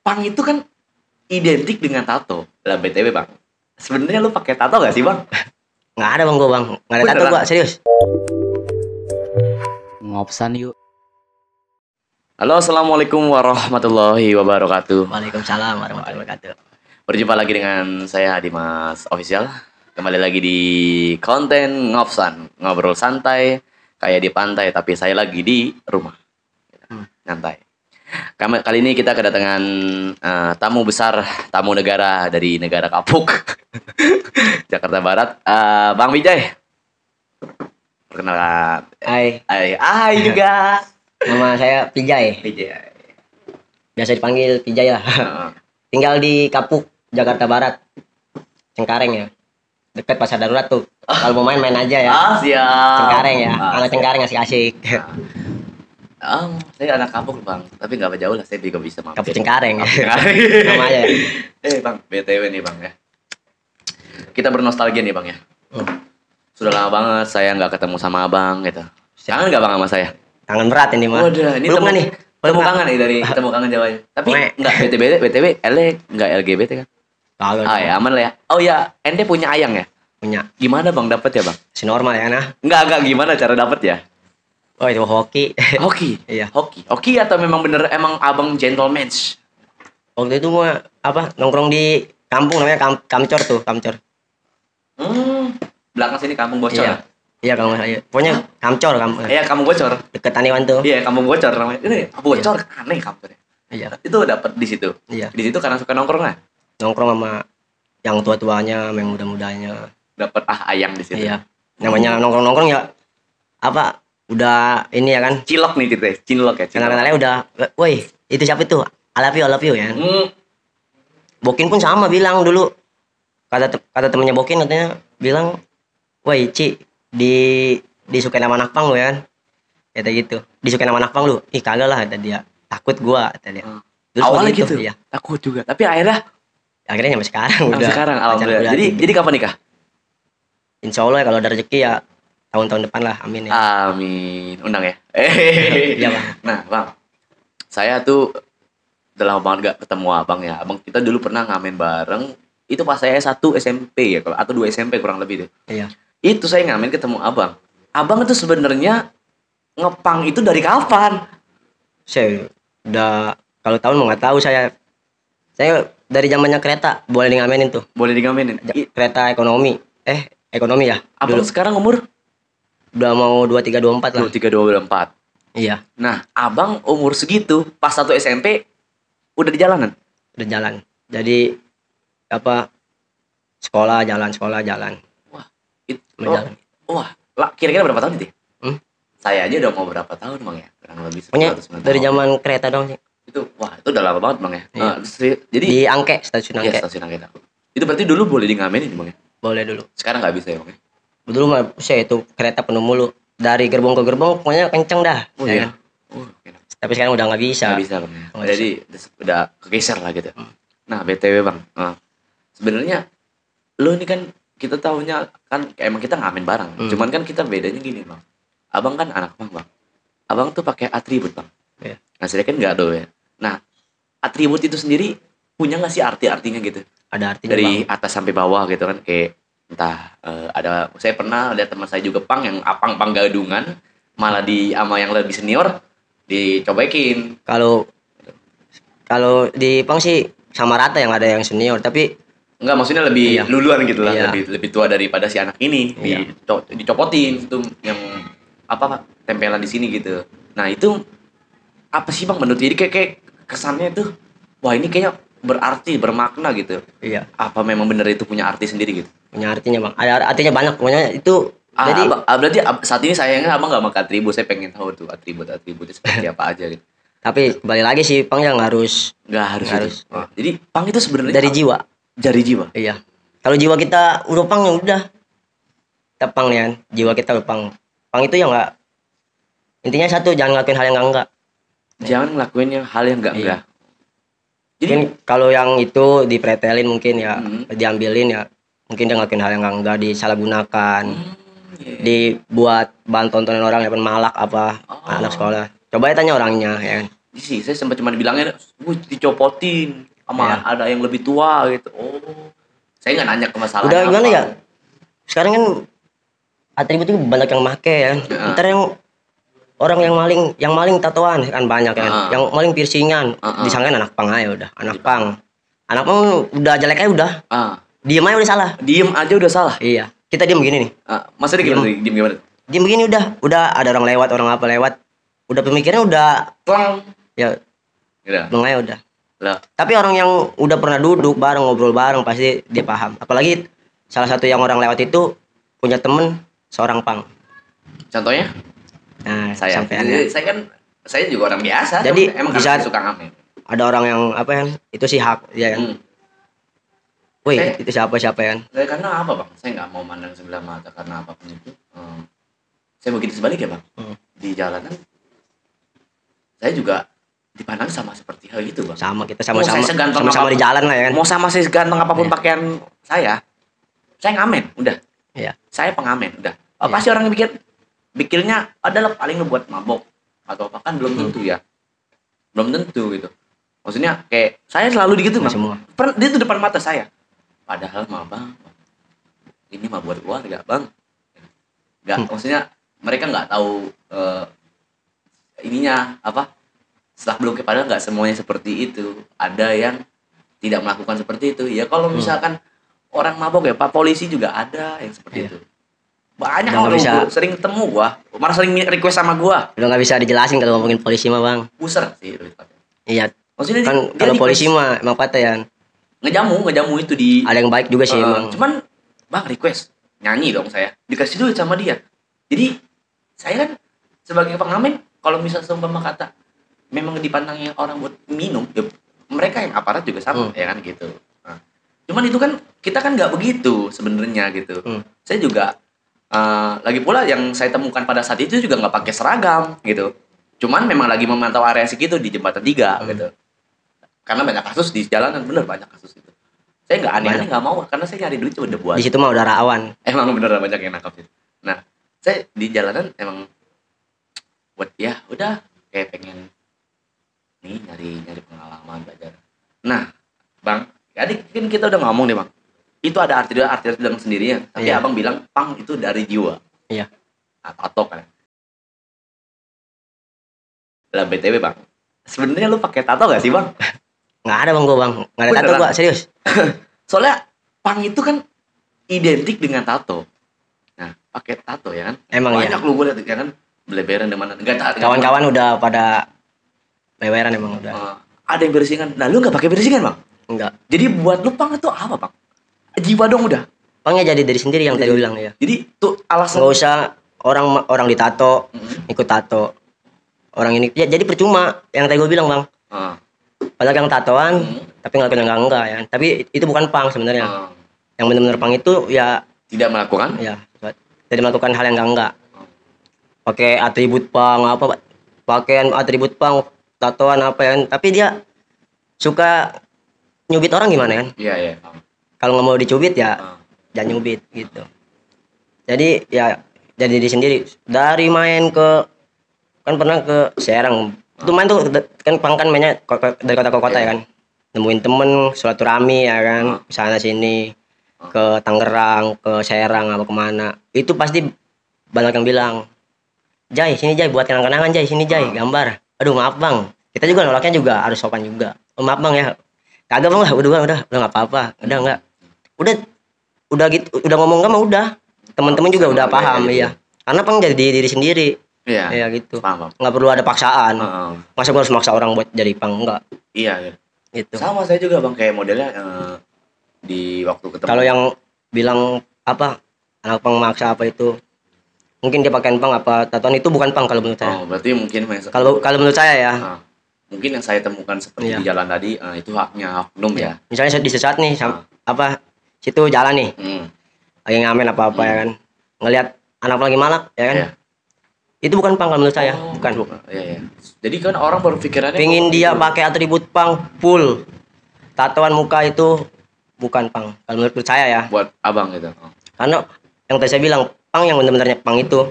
pang itu kan identik dengan tato. Lah BTW Bang, sebenarnya lu pakai tato gak sih Bang? Nggak ada bang, bang. Nggak ada tato gua, serius. Ngopsan yuk. Halo, assalamualaikum warahmatullahi wabarakatuh. Waalaikumsalam warahmatullahi wabarakatuh. Berjumpa lagi dengan saya Dimas Official. Kembali lagi di konten Ngopsan, ngobrol santai kayak di pantai, tapi saya lagi di rumah, nyantai. Kali ini kita kedatangan tamu besar, tamu negara dari negara kapuk, Jakarta Barat, Bang Wijay. Perkenalkan. Hai juga. Nama saya Pijay. Wijay. Biasa dipanggil Pijay lah. Tinggal di Kapuk, Jakarta Barat. Cengkareng ya. Dekat pasar darurat tuh. Kalau mau main aja ya. Siap. Cengkareng ya. Anak Cengkareng asik-asik. Saya anak kapuk Bang, tapi nggak jauh lah, saya juga bisa mampir. Kapuk Cengkareng. Cengkareng. Namanya ya. Bang, BTW nih Bang ya. Kita bernostalgia nih Bang ya. Sudah lama banget saya nggak ketemu sama Abang gitu. Kangen nggak Bang sama saya? Tangan berat ini mah. Waduh, ini belum nih. Temu kangen nih dari temu kangen Jawanya. Tapi nggak BTW nggak LGBT kan? Kagak. Ya aman lah ya. Oh ya, ente punya ayang ya? Punya. Gimana Bang dapet ya Bang? Si normal ya nah. Enggak gimana cara dapet ya? Oh itu hoki. Hoki? Iya. Hoki atau memang bener emang Abang gentleman? Waktu itu gua nongkrong di kampung namanya Kamcor tuh, Kamcor. Belakang sini kampung bocor. Iya kalau nggak salah. Pokoknya Kamcor kamu. Iya, kampung bocor. Deket Taniwan tuh. Iya, kampung bocor namanya. Ini bocor aneh kampungnya. Iya. Itu dapat di situ. Iya. Di situ karena suka nongkrong lah. Nongkrong sama yang tua-tuanya, yang muda-mudanya. Dapat ayang di situ. Iya. Namanya nongkrong-nongkrong ya udah ini ya kan. Cilok nih gitu ya. Cinlok ya. Kenal-kenalnya udah, woi itu siapa itu? I love you ya. Bokin pun sama bilang dulu. Kata temennya Bokin katanya bilang, woi Ci, disukain sama anak pang lu ya kan. Kata gitu. Disukain sama anak pang lu. Ih kagak lah kata dia. Takut gua kata dia. Awalnya gitu. Iya. Takut juga. Tapi akhirnya sampai sekarang udah. Sekarang alhamdulillah. Jadi kapan nikah? Insya Allah ya kalau ada rezeki ya tahun-tahun depan lah, amin ya. Amin. Undang ya. Iya Bang. Nah Bang, saya tuh udah lama banget gak ketemu Abang ya. Abang kita dulu pernah ngamen bareng. Itu pas saya 1 SMP ya, atau 2 SMP kurang lebih deh. Iya. Itu saya ngamen ketemu Abang. Abang itu sebenarnya ngepang itu dari kapan? Saya udah kalau tahun mau nggak tahu saya dari zamannya kereta boleh ngamenin tuh. Boleh digamenin. Kereta ekonomi. Ekonomi ya. Abang dulu. sekarang umur? Udah mau 23 24 lah. 23 24. Iya. Nah, Abang umur segitu pas 1 SMP udah di jalanan? Udah jalan. Jadi sekolah jalan. Wah, kira-kira berapa tahun itu? Saya aja udah mau berapa tahun Bang ya? Kurang lebih 100 dari zaman kereta dong sih. Itu udah lama banget Bang ya. Iya. Jadi di Angke, stasiun Angke. Iya, stasiun Angke. Itu berarti dulu boleh digamenin Bang ya? Boleh dulu. Sekarang nggak bisa ya Bang ya? Dulu mah itu kereta penuh mulu. Dari gerbong ke gerbong pokoknya kenceng dah. Oh ya iya. Kan? Tapi sekarang udah nggak bisa. Nggak bisa Bang ya. Jadi udah kegeser lah gitu. Nah, BTW Bang. Sebenarnya lu ini kan kita tahunya kan emang kita ngamen bareng. Cuman kan kita bedanya gini Bang. Abang kan anak Bang. Abang tuh pakai atribut Bang. Iya. Nah, saya kan nggak ada ya. Nah, atribut itu sendiri punya nggak sih artinya gitu? Ada artinya dari Bang. atas sampai bawah gitu kan, kayak entah saya pernah lihat teman saya juga pang yang pang gadungan malah sama yang lebih senior dicobekin. Kalau di Pang sih sama rata yang ada yang senior, tapi enggak, maksudnya lebih luluan gitu lah. Iya. Lebih tua daripada si anak ini. Iya. Dicopotin itu yang tempelan di sini gitu. Nah, itu apa sih Bang menurut? Jadi kayak kesannya tuh wah ini kayaknya berarti, bermakna gitu. iya, Apa memang bener itu punya arti sendiri gitu? punya artinya Bang. Ada artinya banyak pokoknya itu. Jadi berarti saat ini sayangnya Abang nggak pakai atribut. Saya pengen tahu tuh atributnya seperti apa aja gitu. tapi kembali lagi sih Pang yang harus Nggak harus. Jadi pang itu sebenarnya dari jiwa. Dari jiwa. Iya. Kalau jiwa kita udah Pang ya udah. Kita Pang nih kan. Jiwa kita udah Pang. Pang itu ya nggak. Intinya satu, jangan ngelakuin hal yang enggak. Jangan ngelakuin hal yang enggak. Jadi mungkin kalau yang itu dipretelin mungkin ya diambilin ya. Mungkin dia ngelakuin hal yang enggak, disalahgunakan. Dibuat bahan tontonan orang ya malak apa anak sekolah. Coba ya tanya orangnya ya kan. sih saya sempat cuma dibilangnya, dicopotin sama ada yang lebih tua gitu. Oh, saya nggak nanya ke masalahnya. Udah gimana apa. ya? Sekarang kan atribut itu banyak yang make ya. Ntar yang orang yang maling tatoan kan banyak kan. Yang maling piercingan, disangkain anak pang aja udah, anak pang. Anak pang udah jelek aja udah. Diem aja udah salah. Diem aja udah salah. Iya. Kita diem begini nih. Maksudnya gimana? Diem gimana? Diem begini udah ada orang lewat, orang apa lewat. Udah pemikirannya udah Plang. ya. Bang aja udah. Lah. Tapi orang yang udah pernah duduk bareng, ngobrol bareng pasti dia paham. Apalagi salah satu yang orang lewat itu punya temen seorang pang. Contohnya? Nah, saya kan saya juga orang biasa. Jadi emang bisa suka ngamen. Ada orang yang apa ya? Itu sih hak ya kan. Wih, itu siapa ya kan? Karena apa bang? Saya nggak mau mandang sebelah mata karena apapun itu. Saya begitu sebaliknya bang. Di jalanan saya juga dipandang sama seperti hal itu bang. Sama kita sama-sama di jalan lah ya kan. Mau sama saya seganteng apapun pakaian saya ngamen udah. Iya. Saya pengamen udah. Pasti orang yang pikirnya adalah paling buat mabok atau apa kan belum tentu ya. Belum tentu gitu. Maksudnya kayak saya selalu begitu bang. Semua. Dia tuh depan mata saya. Padahal mah bang, ini mah buat keluarga bang. Nggak, maksudnya mereka nggak tahu ininya apa. Setelah belum padahal nggak semuanya seperti itu. Ada yang tidak melakukan seperti itu. Ya kalau misalkan orang mabok ya, Pak polisi juga ada yang seperti itu. Banyak orang sering ketemu gua, malah sering request sama gua. Udah nggak bisa dijelasin kalau ngomongin polisi mah bang. User sih. Iya. Maksudnya kan kalau polisi mah emang patah ya. Ngejamu itu di. Ada yang baik juga sih emang. Cuman bang request nyanyi dong saya, dikasih duit sama dia. Jadi saya kan sebagai pengamen kalau misalnya seumpama kata memang dipandangnya orang buat minum, ya mereka yang aparat juga sama ya kan gitu. Nah, cuman itu kan kita kan nggak begitu sebenarnya gitu. Saya juga lagi pula yang saya temukan pada saat itu juga nggak pakai seragam gitu. Cuman memang lagi memantau area segitu di jembatan 3 gitu. Karena banyak kasus di jalanan, bener banyak kasus itu. Saya nggak aneh-aneh nggak mau karena saya nyari duit udah buat. Di situ mah udah rawan. Emang bener banyak yang nangkap itu. Nah, saya di jalanan emang buat ya udah kayak pengen nih nyari pengalaman belajar. Nah, bang, tadi kan kita udah ngomong deh bang. Itu ada arti dengan sendirinya. Tapi abang bilang pang itu dari jiwa. Iya. Atau kan. Lah BTW bang, sebenarnya lu pakai tato gak sih bang? Nggak ada bang, bang. Nggak ada tato gua, serius. Soalnya pang itu kan identik dengan tato. Nah, pakai tato ya kan? Emang banyak lu gue lihat ya kan, beleberan di mana? Kawan-kawan udah pada leweran emang udah. Ada yang bersingan. Nah, lu nggak pakai bersingan bang? Enggak. Jadi buat lu pang itu apa bang? Jiwa dong udah. Pangnya jadi dari sendiri yang tadi bilang ya. Jadi tuh alasan. Nggak usah orang ditato, ikut tato. Orang ini ya jadi percuma yang tadi gue bilang bang. Padahal yang tatoan, tapi ngelakuin yang enggak ya. Tapi itu bukan pang sebenarnya. Yang benar-benar pang itu ya tidak melakukan? Ya, tidak melakukan hal yang enggak. Pakai atribut pang apa? Pakaian atribut pang, tatoan apa ya? Tapi dia suka nyubit orang gimana kan? Iya. Kalau nggak mau dicubit ya jangan nyubit gitu. Jadi ya jadi diri sendiri. Dari main ke kan pernah ke Serang. Itu main tuh kan pang kan mainnya dari kota ke kota ya kan. Nemuin temen, silaturahmi ya kan. Sana sini ke Tangerang, ke Serang apa kemana. Itu pasti banyak yang bilang, "Jai, sini Jai buat kenang-kenangan Jai, sini Jai, gambar." Aduh, maaf Bang. Kita juga nolaknya juga harus sopan juga. Oh, maaf Bang ya. Kagak Bang, udah enggak apa-apa. Udah enggak. Udah gitu, udah ngomong enggak mah udah. Teman-teman juga udah paham iya. Karena pang jadi diri sendiri. Iya gitu. Paham. Nggak perlu ada paksaan. Masa gue harus maksa orang buat jadi pang enggak? Iya. Gitu. Sama saya juga bang kayak modelnya di waktu ketemu. Kalau yang bilang apa anak pang maksa apa itu, mungkin dia pakaian pang apa tatoan itu bukan pang kalau menurut saya. Oh berarti mungkin kalau menurut saya ya. Mungkin yang saya temukan seperti di jalan tadi itu haknya oknum ya. Misalnya di sesat nih apa situ jalan nih. Lagi ngamen apa ya kan. Ngelihat anak lagi malak ya kan. Itu bukan pang kalau menurut saya, bukan. Iya. Jadi kan orang berpikirannya pingin dia pakai atribut pang full. Tatoan muka itu bukan pang kalau menurut saya ya. Buat abang gitu. Karena yang tadi saya bilang pang yang benar-benarnya pang itu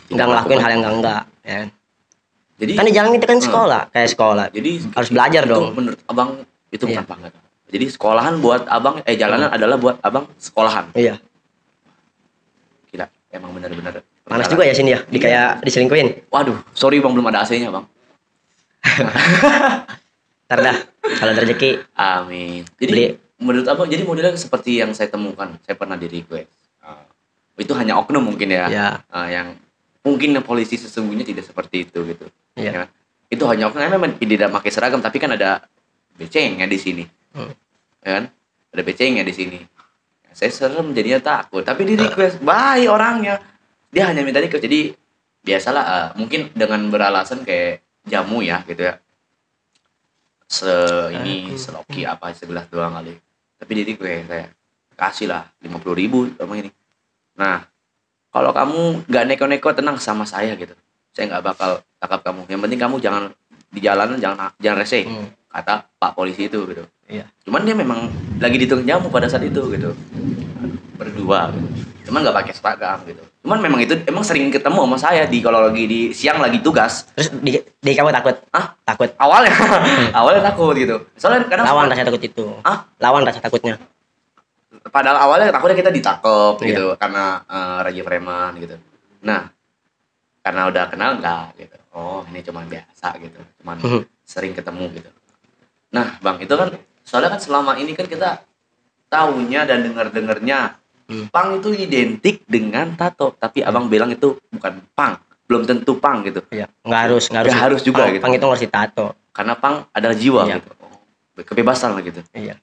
enggak ngelakuin hal yang enggak ya kan. Jadi Kan di jalan itu kan sekolah, kayak sekolah. jadi Harus belajar itu dong. menurut abang itu bukan Iya. pang gitu. Jadi sekolahan buat abang, jalanan adalah buat abang sekolahan. Iya. Gila, emang benar-benar Panas berjalan. juga ya sini ya, Iya. kayak diselingkuhin. Waduh, sorry bang, belum ada AC-nya bang. Ntar dah, kalau ada rezeki. Amin. Jadi Beli. menurut abang, jadi modelnya seperti yang saya temukan, saya pernah di request. Itu hanya oknum mungkin ya, Iya. yang mungkin polisi sesungguhnya tidak seperti itu gitu. Iya. Ya kan? Itu hanya oknum, memang tidak pakai seragam, tapi kan ada becengnya di sini, ya kan? Ada becengnya di sini. Saya serem jadinya takut, tapi di request baik orangnya, dia hanya minta request. Jadi biasalah, mungkin dengan beralasan kayak jamu ya gitu ya, seloki apa sebelah doang kali, tapi di request saya kasih lah 50.000 sama ini. Nah, kalau kamu nggak neko-neko, tenang sama saya gitu, saya nggak bakal tangkap kamu, yang penting kamu jangan di jalanan, jangan rese, kata Pak Polisi itu gitu. Iya. Cuman dia memang lagi di tukang jamu pada saat itu gitu, berdua gitu. Cuman nggak pakai seragam gitu. Cuman memang itu emang sering ketemu sama saya di kalau lagi di siang lagi tugas. Terus di kamu takut? Takut. Awalnya awalnya takut gitu. Soalnya kadang Lawan rasa takut itu. Lawan rasa takutnya. Padahal awalnya takutnya kita ditangkap Iya. gitu karena Raja Preman gitu. Nah, karena udah kenal enggak gitu. Oh, ini cuman biasa gitu. Cuman sering ketemu gitu. Nah, Bang, itu kan soalnya kan selama ini kan kita tahunya dan dengar-dengarnya pang itu identik dengan tato, tapi abang bilang itu bukan pang, belum tentu pang gitu. Iya, nggak harus juga gitu. Pang itu nggak harus ditato. Karena pang adalah jiwa Iya. gitu. Kebebasan lah gitu. Iya.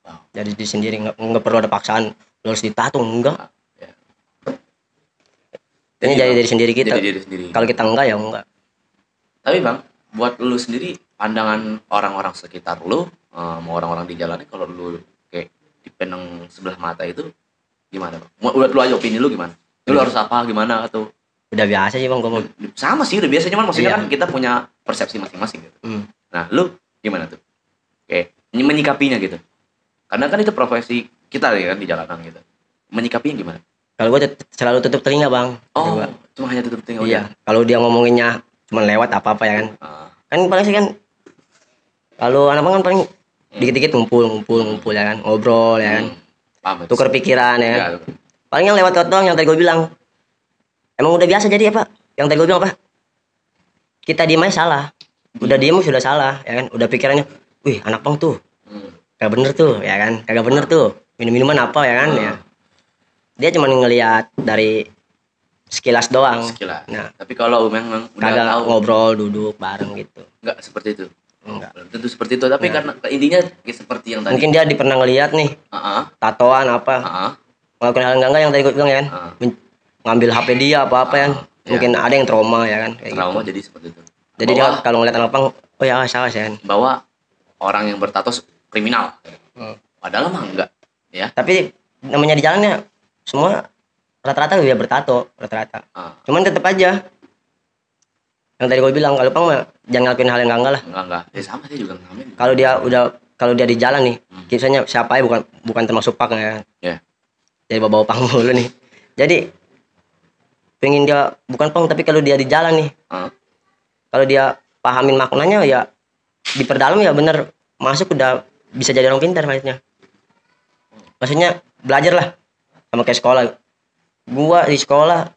Wow. Jadi di sendiri nggak perlu ada paksaan lu harus ditato, enggak. Ya. Ini jadi Bang, diri sendiri kita. jadi diri sendiri. Kalau kita enggak ya enggak. Tapi Bang, buat lu sendiri, pandangan orang-orang sekitar lu, mau orang-orang di jalan, kalau lu kayak dipandang sebelah mata itu gimana Bang? Udah lu aja opini lu gimana? Lu harus apa gimana atau Udah biasa sih Bang, gua mau. sama sih udah biasa, cuman maksudnya Iya. kan kita punya persepsi masing-masing gitu. Nah, lu gimana tuh? Kayak menyikapinya gitu. Karena kan itu profesi kita ya kan di jalanan gitu. Menyikapinya gimana? Kalau gua selalu tutup telinga Bang. Oh, Gua. cuma hanya tutup telinga Iya. Kalau dia ngomonginnya cuma lewat apa-apa ya kan. udah. Kan paling sih kan kalau anak Bang kan paling dikit-dikit ngumpul ya kan, ngobrol ya kan. Paham. Tukar pikiran ya kan. Ya, Paling yang lewat doang yang tadi gue bilang. Emang udah biasa jadi apa? Yang tadi gue bilang apa? Kita diem aja salah. Udah diem sudah salah ya kan. Udah pikirannya, wih anak Bang tuh kagak bener tuh ya kan. Kagak bener tuh. Minum-minuman apa ya kan ya. Dia cuma ngelihat dari sekilas doang. sekilas. Nah, Tapi kalau memang udah kagak tahu ngobrol duduk bareng gitu. nggak seperti itu. Enggak. Belum tentu seperti itu, tapi karena intinya kayak seperti yang tadi. Mungkin dia pernah ngelihat nih Heeh. tatoan apa, Heeh. ngelakuin hal enggak yang tadi gue bilang ya kan. Ngambil HP dia apa ya kan. Iya. Mungkin ada yang trauma ya kan kayak Trauma gitu. jadi seperti itu. Jadi dia kalau ngeliat anak Bang, oh ya salah ya kan. Bahwa orang yang bertato kriminal. Padahal mah enggak, ya. Tapi namanya di jalannya semua rata-rata dia bertato, rata-rata. Cuman tetap aja yang tadi gue bilang, kalau Bang mah jangan ngelakuin hal yang enggak lah. Enggak. Sama saya juga ngalamin. Kalau dia di jalan nih, kisahnya siapa ya bukan termasuk Pang ya. Ya. Jadi bawa Pang dulu nih. Jadi pengen dia bukan Pang, tapi kalau dia di jalan nih, kalau dia pahamin maknanya ya diperdalam ya bener, masuk udah bisa jadi orang pintar maksudnya belajar lah sama kayak sekolah. Gua di sekolah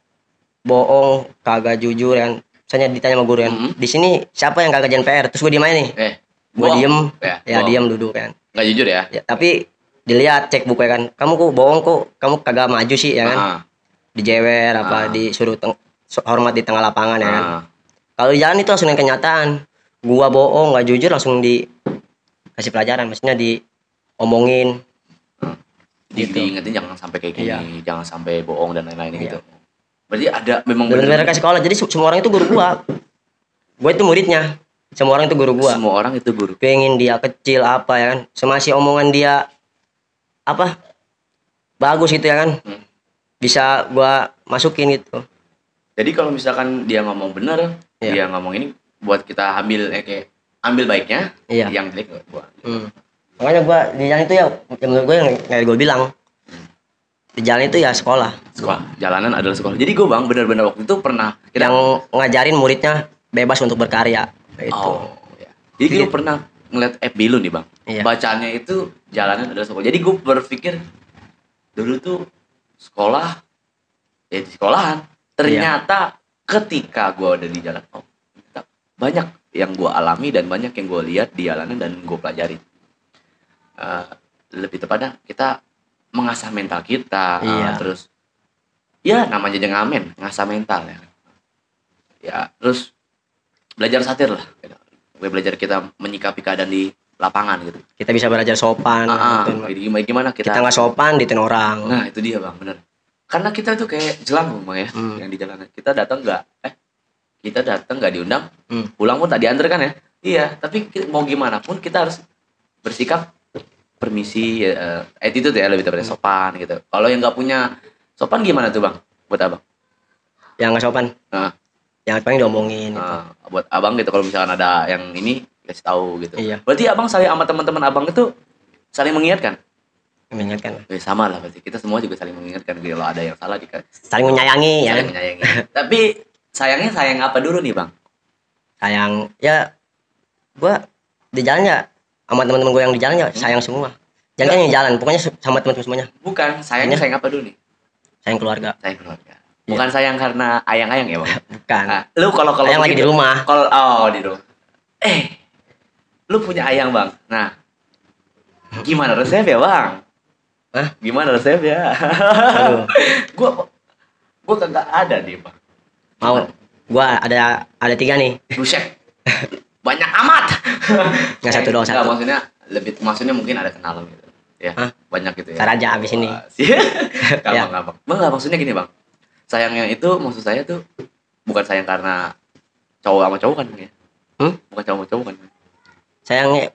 bohong, kagak jujur kan. Misalnya ditanya sama guru kan, di sini siapa yang kagak kerjain PR? Terus gue diem aja nih. Gue diem, diem duduk kan. Nggak jujur ya? Ya, tapi dilihat cek buku ya kan. Kamu kok bohong kok, kamu kagak maju sih ya kan. Dijewer apa disuruh hormat di tengah lapangan ya kan. Kalau di jalan itu langsung yang kenyataan. Gua bohong, nggak jujur langsung dikasih pelajaran, maksudnya diomongin. Diingetin jangan sampai kayak gini, jangan sampai bohong dan lain-lain gitu. Berarti ada memang benar-benar ke sekolah. Jadi semua orang itu guru gua. Gua itu muridnya. Semua orang itu guru gua. Semua orang itu guru. Pengen dia kecil apa ya kan. Semasih omongan dia apa? Bagus gitu ya kan. Bisa gua masukin gitu. Jadi kalau misalkan dia ngomong bener, dia ngomong ini buat kita ambil kayak ambil baiknya, yang jelek gua. Makanya gua di jalan itu ya menurut gua yang kayak gua bilang. Di jalan itu ya sekolah. Jalanan adalah sekolah. Jadi gue Bang benar-benar waktu itu pernah yang ngajarin muridnya bebas untuk berkarya itu. Oh, ya. Jadi lu pernah ngeliat FB lu nih bang, Iya. bacaannya itu jalanan adalah sekolah. Jadi gue berpikir dulu tuh sekolah, ya di sekolahan. Ternyata ketika gue udah di jalan, oh, banyak yang gue alami dan banyak yang gue lihat di jalanan dan gue pelajari. Lebih tepatnya kita mengasah mental kita, terus ya namanya aja ngamen, ngasah mental ya. Ya terus belajar satir lah. Gue belajar kita menyikapi keadaan di lapangan gitu. Kita bisa belajar sopan. Jadi gimana kita nggak sopan ditin orang. Nah itu dia bang, bener. Karena kita tuh kayak jelangkung bang ya, yang di jalanan. Kita datang nggak diundang, pulang pun tak diantar kan ya. Iya, tapi mau gimana pun kita harus bersikap permisi, attitude ya, lebih tepatnya sopan gitu. Kalau yang nggak punya sopan gimana tuh bang? Buat abang? Yang nggak sopan? Yang paling diomongin. Gitu. Buat abang gitu, kalau misalkan ada yang ini kasih tahu gitu. Iya. Berarti abang saling sama teman-teman abang itu saling mengingatkan? Mengingatkan. Sama lah berarti. Kita semua juga saling mengingatkan kalau ada yang salah saling menyayangi ya. Saling menyayangi. Tapi sayangnya sayang apa dulu nih bang? Sayang ya, gua di jalan ya sama teman-teman gue yang di jalan ya sayang semua. Jangan yang jalan, pokoknya sama teman-teman semuanya. Bukan, sayangnya sayang apa dulu nih? Sayang keluarga. Sayang keluarga. Bukan sayang karena ayang-ayang ya bang? Bukan. Nah, lu kalau ayang lagi di rumah. Di rumah. Lu punya ayang bang. Nah, gimana resep ya bang? Hah? Gimana resep ya? Gua kagak ada nih bang. Mau? Gua ada 3 nih. Buset. Banyak amat. Nggak satu doang satu. Maksudnya mungkin ada kenalan gitu. Ya, banyak gitu ya. Ntar aja abis ini. Gampang. Bang, maksudnya gini bang. Sayangnya itu maksud saya tuh bukan sayang karena cowok sama cowok kan ya? Bukan cowok sama cowok kan? Sayangnya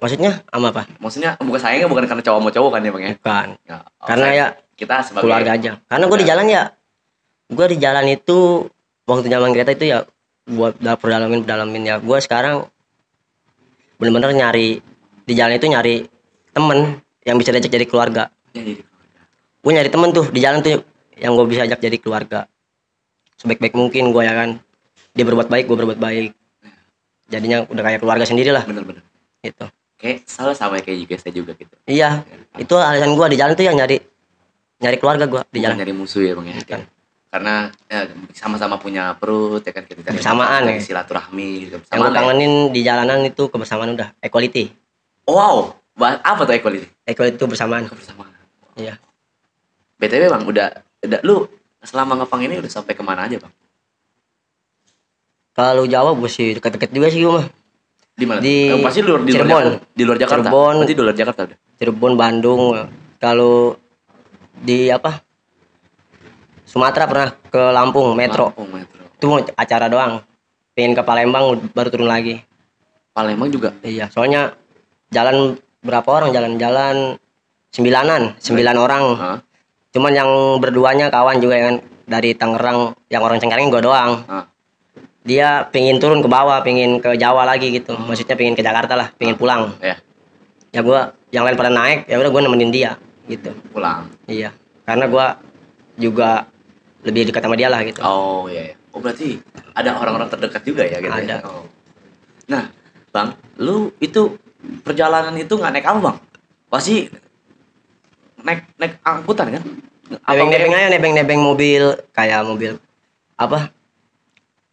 maksudnya sama apa? Maksudnya sayangnya bukan karena cowok sama cowok kan ya bang ya? Bukan. Ya, karena ya kita sebagai keluarga aja. Karena gue di jalan ya, gue di jalan itu waktu zaman kereta itu ya buat pedalamin ya. Gue sekarang bener-bener nyari di jalan itu nyari temen yang bisa diajak jadi keluarga. Gue nyari temen tuh di jalan tuh yang gue bisa ajak jadi keluarga sebaik-baik mungkin gue ya kan. Dia berbuat baik, gue berbuat baik, jadinya udah kayak keluarga sendiri lah. Bener-bener gitu. Kayak salah sama kayak juga saya juga gitu. Iya, itu alasan gue di jalan tuh ya nyari keluarga gue di jalan. Nyari musuh ya bang ya. Bukan. Karena sama-sama punya perut ya kan, kita cari kebersamaan ya. Silaturahmi gitu. Yang gue kangenin di jalanan itu kebersamaan udah equality. Wow, apa tuh equality? Equality itu bersamaan. Kebersamaan. Iya. BTW bang, udah lu selama ngepang ini udah sampai kemana aja bang? Kalau Jawa gue sih deket-deket juga sih gue mah. Di mana? Pasti Cirebon. Di luar Jakarta. Berarti di luar Jakarta udah. Cirebon, Bandung. Kalau di apa? Sumatera pernah ke Lampung Metro. Itu acara doang. Pengen ke Palembang baru turun lagi. Palembang juga? Iya, soalnya jalan berapa orang jalan 9 orang. Cuman yang berduanya kawan juga kan dari Tangerang, yang orang Cengkareng gue doang. Dia pengen turun ke bawah, pengen ke Jawa lagi gitu. Maksudnya pengen ke Jakarta lah, pengen pulang. Ya gue yang lain pada naik, ya udah gue nemenin dia gitu. Pulang. Iya, karena gue juga lebih dekat sama dia lah gitu. Oh iya. Oh berarti ada orang-orang terdekat juga ya gitu. Ada. Ya? Oh. Nah, bang, lu itu perjalanan itu nggak naik apa bang? Pasti naik angkutan kan? Nebeng mobil, kayak mobil apa?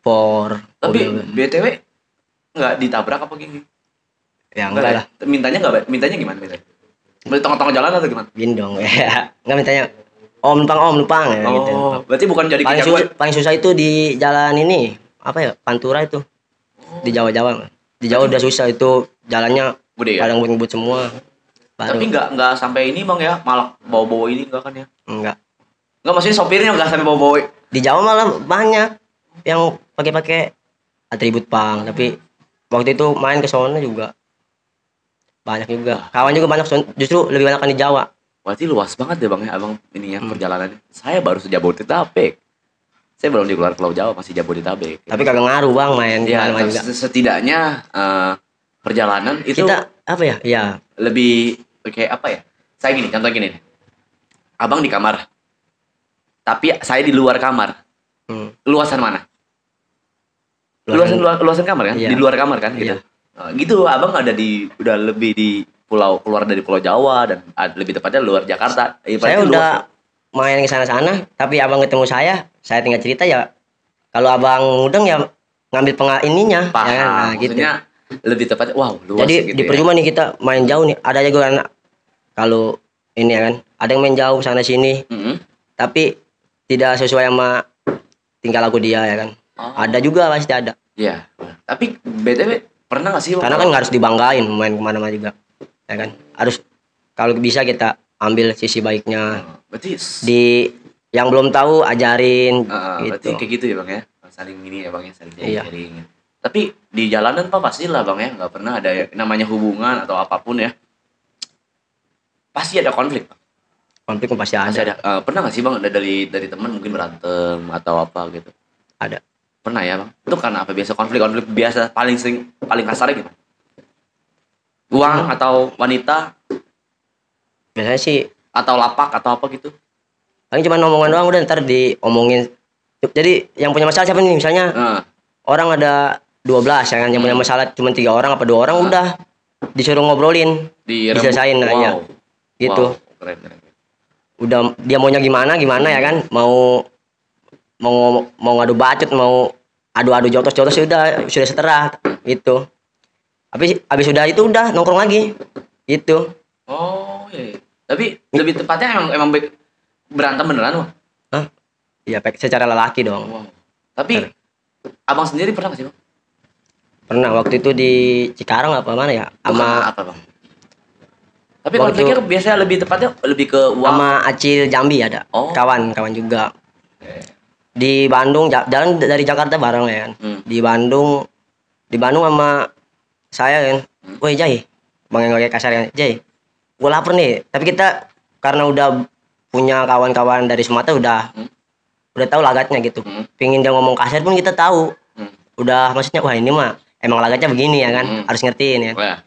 Tapi BTW nggak ditabrak apa gini? Ya enggak lah. Mintanya gimana? Di tengah-tengah jalan atau gimana? Gini dong ya. Enggak mintanya om numpang ya gitu. Berarti bukan jadi paling susah itu di jalan ini apa ya? Pantura itu. Di Jawa. Di Jawa udah susah itu jalannya kadang buat semua. Baru. Tapi nggak sampai ini bang ya, malah bawa-bawa ini enggak kan ya? Enggak, maksudnya sopirnya nggak sampai bawa-bawa. Di Jawa malah banyak yang pakai atribut pang, tapi waktu itu main ke sono juga banyak juga. Kawan juga banyak, justru lebih banyak kan di Jawa. Berarti luas banget ya bang ya abang ini ya perjalanannya. Saya baru Jabodetabek. Saya belum di keluar Pulau Jawa, masih Jabodetabek. Tapi kagak ngaruh bang main ya, juga. Setidaknya perjalanan itu kita apa ya? Ya lebih kayak apa ya? Saya gini, contoh gini. Abang di kamar, tapi saya di luar kamar. Luasan mana? luasan kamar kan? Iya. Di luar kamar kan gitu. Iya. Nah, gitu abang ada udah lebih di pulau, keluar dari Pulau Jawa dan lebih tepatnya luar Jakarta. Saya udah main ke sana-sana, tapi abang ketemu saya tinggal cerita ya. Kalau abang mudeng ya ngambil ininya, paham. ya kan? Nah, gitu. Maksudnya lebih tepatnya, wow luas Jadi gitu di percuma nih kita main jauh nih. Ada aja gue anak kalau ini ya kan, ada yang main jauh sana sini, tapi tidak sesuai sama tingkah laku dia ya kan. Oh. Ada juga pasti ada. Iya. Tapi BTW pernah gak sih? Karena kan nggak harus dibanggain main kemana-mana juga, ya kan. Harus kalau bisa kita ambil sisi baiknya. Berarti Di yang belum tahu ajarin berarti gitu. kayak gitu ya bang ya, saling ini ya bang ya, saling Iya. sharing. Tapi di jalanan pak pastilah bang ya, nggak pernah ada namanya hubungan atau apapun ya, pasti ada konflik pak. Konflik pun pasti Pasti ada. ada. Pernah nggak sih bang ada dari teman mungkin berantem atau apa gitu? Ada. Pernah ya bang? Itu karena apa? Biasa konflik biasa paling sering, paling kasarnya gitu. Uang atau wanita Biasanya sih atau lapak atau apa gitu? paling cuma omongan doang udah ntar diomongin. Jadi yang punya masalah siapa nih misalnya orang ada 12 ya kan, yang punya masalah cuma 3 orang apa 2 orang udah disuruh ngobrolin, diselesain aja. Gitu. Wow, keren. Udah dia maunya gimana ya kan, mau ngadu bacot, mau adu jotos sudah seterah gitu. Habis sudah itu udah nongkrong lagi gitu. Oh iya. Tapi lebih tepatnya emang berantem beneran bang? Hah? Iya, secara lelaki dong. Wow. Tapi abang sendiri pernah nggak sih bang? Pernah waktu itu di Cikarang apa mana ya, sama apa bang? Tapi konfliknya biasanya lebih tepatnya lebih ke uang. sama Acil Jambi ada. Kawan juga. Di Bandung jalan dari Jakarta bareng ya kan. Di Bandung sama saya kan. Woi Jai, bang yang kayak kasar kan. Jai, gue lapar nih. Tapi kita karena udah punya kawan-kawan dari Sumatera udah tahu lagatnya gitu. Pingin dia ngomong kasar pun kita tahu. Udah maksudnya wah ini mah emang lagatnya begini ya kan. Harus ngertiin ya.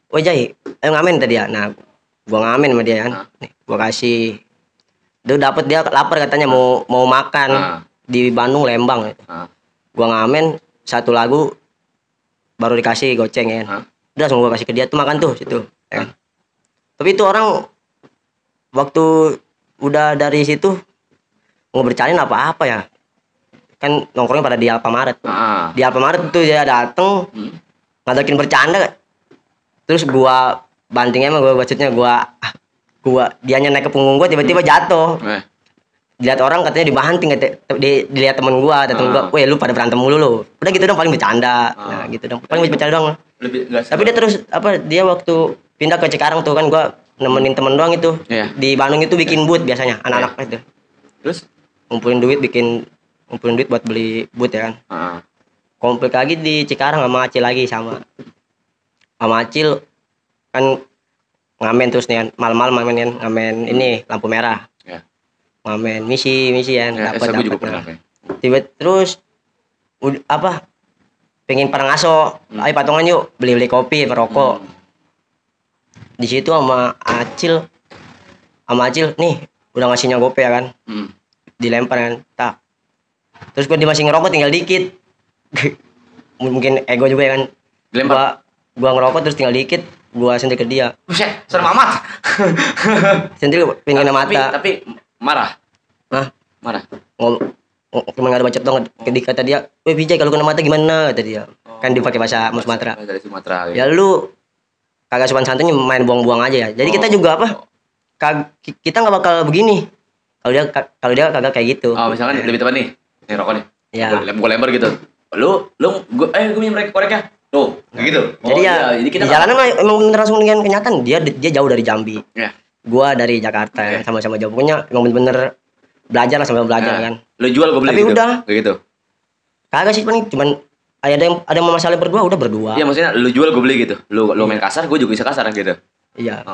Woi Jai, ngamen tadi ya. Nah, gua ngamen sama dia kan. Nih, gua kasih. Dia dapat, dia lapar katanya mau makan di Bandung Lembang. Gua ngamen satu lagu baru dikasih goceng ya kan. Udah langsung gua kasih ke dia tuh makan tuh situ ya kan. Tapi itu orang waktu udah dari situ mau bercanda apa ya, kan nongkrongnya pada di Alfamaret. Di Alfamaret tuh dia dateng ngajakin bercanda, terus gua bantingnya mah gua bacotnya dianya naik ke punggung gua tiba-tiba jatuh. Dilihat orang katanya dibanting, dilihat temen gua, weh lu pada berantem mulu lu. Udah gitu dong, paling bercanda. Nah gitu dong, paling bercanda dong. Tapi dia terus dia waktu pindah ke Cikarang tuh kan gua nemenin temen doang itu. Di Bandung itu bikin booth biasanya anak-anak itu. Terus ngumpulin duit buat beli booth ya kan. Konflik lagi di Cikarang sama Acil lagi, sama Acil kan ngamen terus nih kan, malam-malam ngamen ini lampu merah. Ngamen misi ya dapat. Tiba terus pengen parang ngaso, ayo patungan yuk beli kopi merokok. Di situ sama Acil nih udah ngasihnya gope ya kan. Dilempar kan, tak. Terus dia masih ngerokok tinggal dikit. Mungkin ego juga ya kan. Gua ngerokok terus tinggal dikit, gua sentil ke dia. Buset, serem amat. Sentil pengen mata. Tapi marah. Marah. Cuma nggak ada bacot dong. Kata dia, "Weh Bijay, kalau kena mata gimana?" kata dia. Kan dipakai bahasa Sumatera. Dari Sumatera. Ya lu kagak sopan santunnya main buang-buang aja ya. Jadi kita juga kita nggak bakal begini. Kalau dia kagak kayak gitu. Misalkan lebih tepat nih rokok nih. Iya. Gua lempar gitu. Lu gua minum koreknya. Tuh, kayak gitu. Jadi jadi kita di jalanan mah emang bener langsung dengan kenyataan. Dia jauh dari Jambi. Gua dari Jakarta, sama-sama jauh. Pokoknya emang bener belajar lah, sama belajar kan. Lu jual gua beli. Tapi gitu. Udah. Kayak gitu. Kagak sih, cuman ada yang masalah berdua, udah berdua. Iya, maksudnya lu jual gua beli gitu. Lu main kasar, gua juga bisa kasar gitu. Iya.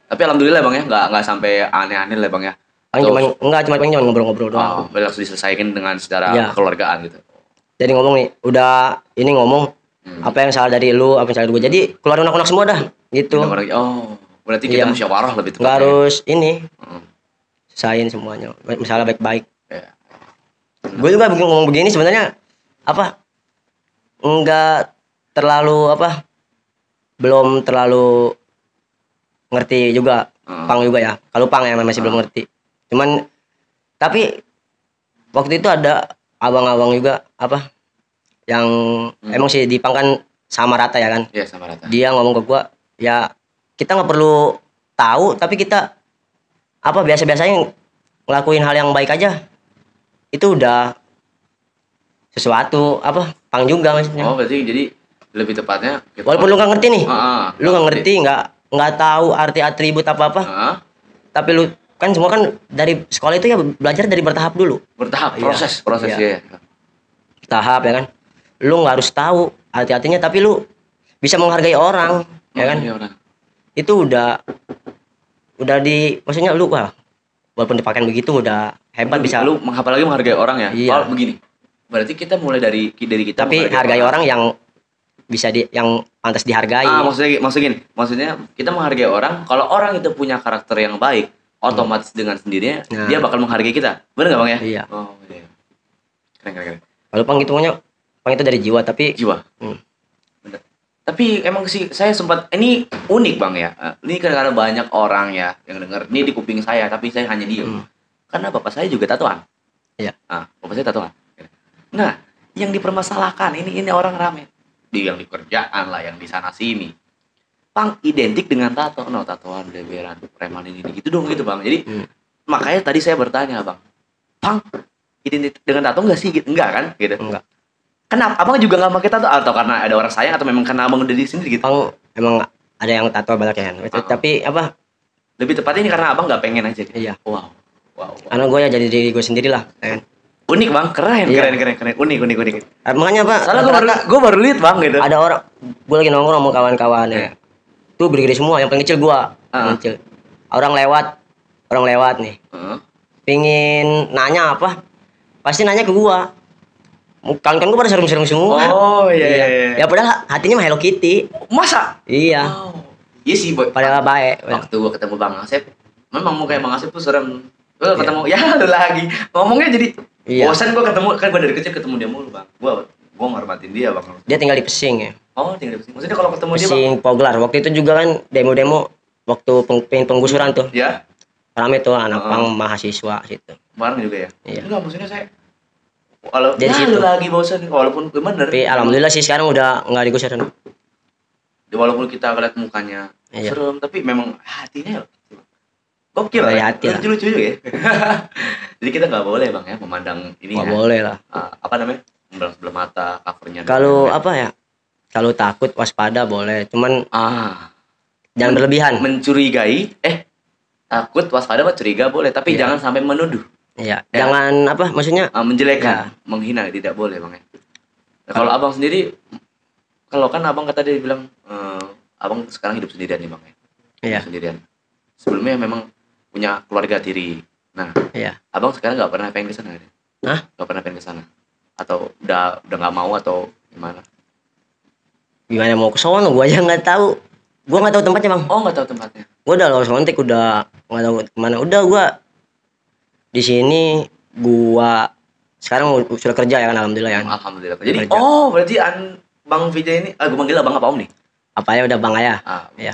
Tapi alhamdulillah Bang ya, enggak sampai aneh-aneh lah Bang ya. Cuma ngobrol-ngobrol doang. Langsung diselesaikan dengan secara kekeluargaan gitu. Jadi ngomong nih, udah ini ngomong apa yang salah dari lu, apa yang salah dari gue. Jadi keluar unek-unek semua dah, gitu. Berarti kita musyawarah lebih tepat. Nggak harus ini, selesaiin semuanya. Misalnya baik-baik. Gue juga ngomong begini sebenarnya enggak terlalu apa, belum terlalu ngerti juga pang juga ya. Kalau pang ya masih belum ngerti. Cuman tapi waktu itu ada abang-abang juga apa yang emang sih di pang kan sama rata ya kan. Iya, sama rata. Dia ngomong ke gua, ya kita nggak perlu tahu, tapi kita apa biasa-biasanya ngelakuin hal yang baik aja itu udah sesuatu apa pang juga maksudnya. Oh, berarti jadi lebih tepatnya kita Walaupun lu nggak ngerti nih, lu nggak ngerti. ngerti, nggak tahu arti atribut apa-apa, tapi lu kan semua kan dari sekolah itu ya belajar dari bertahap dulu. Bertahap, Iya. proses Iya. ya. Tahap ya kan. Lu nggak harus tahu arti-artinya, tapi lu bisa menghargai orang, ya kan? Iya, benar. Itu udah di maksudnya lu wah, walaupun dipakai begitu udah hebat bisa. Lu apalagi menghargai orang ya. Iya. Kalau begini. Berarti kita mulai dari kita Tapi hargai orang yang bisa yang pantas dihargai. Maksudnya kita menghargai orang. Kalau orang itu punya karakter yang baik, otomatis dengan sendirinya dia bakal menghargai kita. Benar nggak Bang ya? Iya. Oh iya. Keren. Kalau pang itu itu dari jiwa, tapi Jiwa. Bener. Tapi emang sih saya sempat ini unik Bang ya. Ini karena banyak orang ya yang dengar ini di kuping saya, tapi saya hanya diem. Karena bapak saya juga tatoan. Iya. Bapak saya tatoan. Nah, yang dipermasalahkan ini orang rame. Yang di kerjaan lah, yang di sana sini. Pang identik dengan tato, tatoan, beberan, preman ini gitu dong gitu Bang. Jadi makanya tadi saya bertanya Bang, Pang identik dengan tato enggak sih? Gitu. Enggak kan? Gitu. enggak. Kenapa? Abang juga nggak pakai tato atau karena ada orang sayang atau memang karena abang udah di sini gitu? Pang emang ada yang tato banyak ya kan. Tapi apa? Lebih tepatnya ini karena abang nggak pengen aja. Gitu. Iya. Wow. Karena gue ya jadi diri gue sendiri lah, ya kan. Unik Bang, keren. Iya. Unik. Makanya apa? Soalnya gue baru lihat Bang gitu. Ada orang, gue lagi nongkrong sama kawan-kawan ya. Tuh gede-gede semua, yang paling kecil gua. Kecil. Orang lewat nih. Pingin nanya apa? Pasti nanya ke gua. Kawan-kawan gua pada serem-serem semua. Oh iya. Ya padahal hatinya mah Hello Kitty. Masa? Iya. Wow. Iya sih boy. Padahal baik. Waktu gua ketemu Bang Asep, memang muka Bang Asep tuh serem. Gua ketemu ya lu lagi. Ngomongnya jadi bosan gua ketemu, kan gua dari kecil ketemu dia mulu Bang. Gua ngormatin dia Bang. Dia tinggal di Pesing ya. Oh, tinggal di Pesing. Maksudnya kalau ketemu dia Bang? Pesing Poglar. Waktu itu juga kan demo-demo waktu penggusuran tuh. Ya. Rame tuh anak pang mahasiswa situ. Kemarin juga ya? Iya. Enggak, maksudnya saya kalau dari situ lu lagi bosan walaupun bener. Tapi alhamdulillah sih sekarang udah enggak digusur. Walaupun kita lihat mukanya serem, tapi memang hatinya gokil lah. Hati lah. Lucu-lucu ya. Jadi kita nggak boleh Bang ya memandang ini Nggak boleh lah. Apa namanya? Memandang sebelah mata, covernya. Kalau apa ya? Kalau takut waspada boleh, cuman jangan berlebihan. Mencurigai, takut waspada mah curiga boleh, tapi jangan sampai menuduh. Iya. Jangan apa? Maksudnya menjelekan, menghina tidak boleh Bang ya. Nah, kalau Abang sendiri, kalau kan Abang kata dia bilang, Abang sekarang hidup sendirian nih Bang ya. Iya. Hidup sendirian. Sebelumnya memang punya keluarga tiri. Nah, Abang sekarang nggak pernah pengen ke sana? Hah? Nggak pernah pengen ke sana? Atau udah nggak mau atau gimana? Gimana mau ke sono? Gua aja nggak tahu. Gua nggak tahu tempatnya Bang. Oh, nggak tahu tempatnya. Gua udah lolos kontak, udah nggak tahu kemana. Udah gua di sini. Gua sekarang sudah kerja ya kan, alhamdulillah ya. Alhamdulillah. Jadi berarti Bang Vijay ini, gue manggil Abang apa Om nih? Apa ya udah Bang ya? Iya.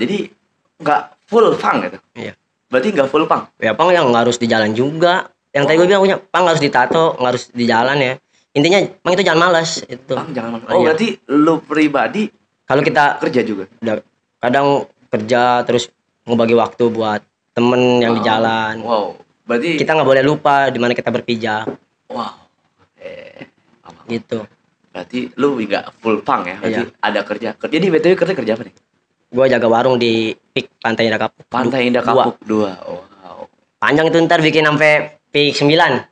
Jadi nggak full pang gitu. Iya. Berarti nggak full pang. Ya pang yang nggak harus di jalan juga. Yang tadi gue bilang punya pang harus ditato, nggak harus di jalan ya. Intinya pang itu jangan malas itu. Pang jangan malas. Oh, berarti lu pribadi kalau kita kerja juga. Udah kadang kerja terus ngebagi waktu buat temen yang di jalan. Wow. Berarti kita nggak boleh lupa di mana kita berpijak. Wow. Gitu. Berarti lu nggak full pang ya? Berarti ada kerja. Jadi BTW kerja apa nih? Gua jaga warung di PIK Pantai Indah Kapuk. Pantai Indah Kapuk 2. Wow. Panjang itu ntar bikin sampai PIK 9.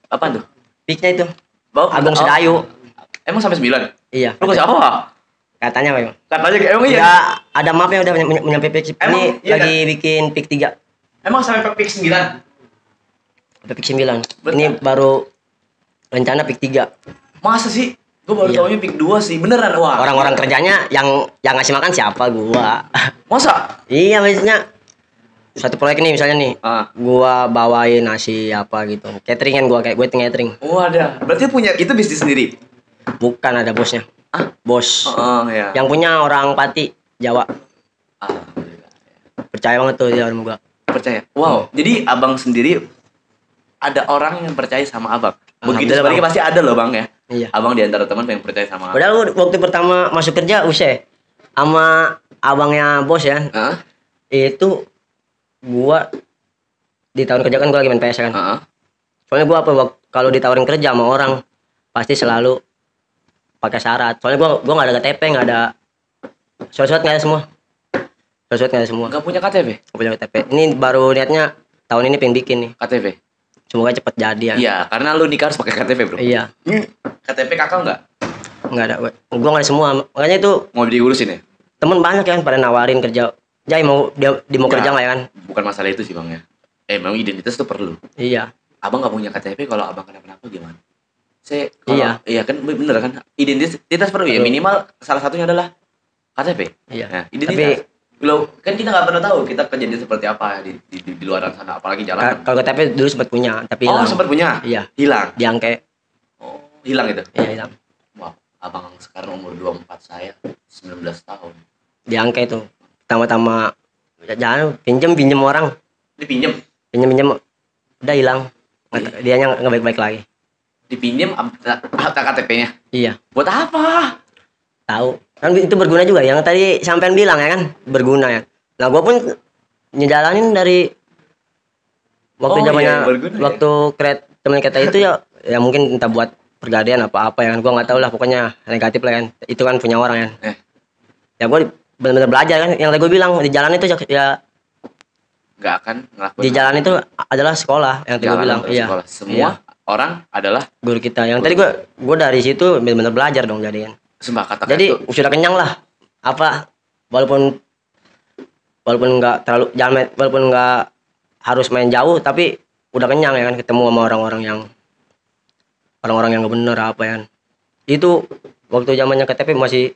Apa tuh? PIK-nya itu. Agung Sedayu. Emang sampai 9? Iya. Lu kasih apa? Katanya Bang. Katanya emang iya. Ya, ada mapnya udah nyampe PIK. Ini lagi bikin PIK 3. Emang sampai PIK 9? Sampai PIK 9. Ini baru rencana PIK 3. Masa sih? Gue baru taunya PIK 2 sih, beneran. Wah. Orang-orang kerjanya yang ngasih makan siapa? Gua. Masa? Iya, maksudnya satu proyek nih misalnya nih, gua bawain nasi apa gitu, cateringan gua kayak gue catering. Oh ada, berarti punya itu bisnis sendiri? Bukan, ada bosnya. Bos. Oh, ya. Yang punya orang Pati, Jawa. Alhamdulillah. Percaya banget tuh dia sama gua. Percaya. Wow. Jadi abang sendiri ada orang yang percaya sama abang. Begitu Alhamdulillah, sebaliknya pasti ada loh bang ya. Iya. Abang di antara teman yang percaya sama. Padahal waktu pertama masuk kerja sama abangnya bos ya. Hah? Itu gua di tahun kerja kan gua lagi main PS kan. Heeh. Soalnya gua kalau ditawarin kerja sama orang pasti selalu pakai syarat. Soalnya gua nggak ada KTP, nggak ada surat-surat, nggak ada semua. Surat-surat nggak ada semua. Nggak punya KTP? Nggak punya KTP. Ini baru niatnya tahun ini pengen bikin nih. KTP? Semoga cepet jadi ya. Iya, karena lu nikah harus pakai KTP bro. Iya. KTP kakak nggak? Nggak ada. Gua nggak ada semua. Makanya itu Mau diurusin ya? temen banyak kan pada nawarin kerja. Jai mau mau kerja nggak ya kan? Bukan masalah itu sih bang ya. Memang identitas itu perlu. Iya. Abang nggak punya KTP, kalau abang kenapa-napa gimana? Iya kan bener kan, identitas perlu ya, minimal salah satunya adalah KTP. Iya. Nah, identitas. Lo kan kita nggak pernah tahu kita kejadian seperti apa di luar sana, apalagi jalan. Kalau KTP dulu sempat punya, tapi hilang. sempat punya. Iya. Hilang. Diangke. Oh, hilang itu. Iya, hilang. Wow, abang sekarang umur 24, saya 19 tahun. Diangke itu. Pertama-tama jangan pinjem orang. Dipinjem. Pinjem udah hilang. Dianya nggak baik-baik lagi. Dipinjem KTP-nya. Iya. Buat apa? Tahu. Kan itu berguna juga. Yang tadi sampean bilang ya kan, berguna ya. Nah, gua pun ngejalanin dari waktu zamannya waktu teman kita itu ya mungkin entah buat pergadaian apa ya kan, gua nggak tahu lah, pokoknya negatif lah kan. Itu kan punya orang kan. Ya gua benar-benar belajar kan, yang tadi gua bilang di jalan itu ya nggak akan ngelakuin. Di jalan itu adalah sekolah yang tadi gua bilang. Iya. Semua orang adalah guru kita. Yang tadi gua dari situ benar-benar belajar dong jadi kan. Sumpah kata Jadi itu. sudah kenyang lah. Apa walaupun nggak terlalu walaupun nggak harus main jauh, tapi udah kenyang ya kan, ketemu sama orang-orang yang nggak bener apa ya kan. Itu waktu zamannya KTP masih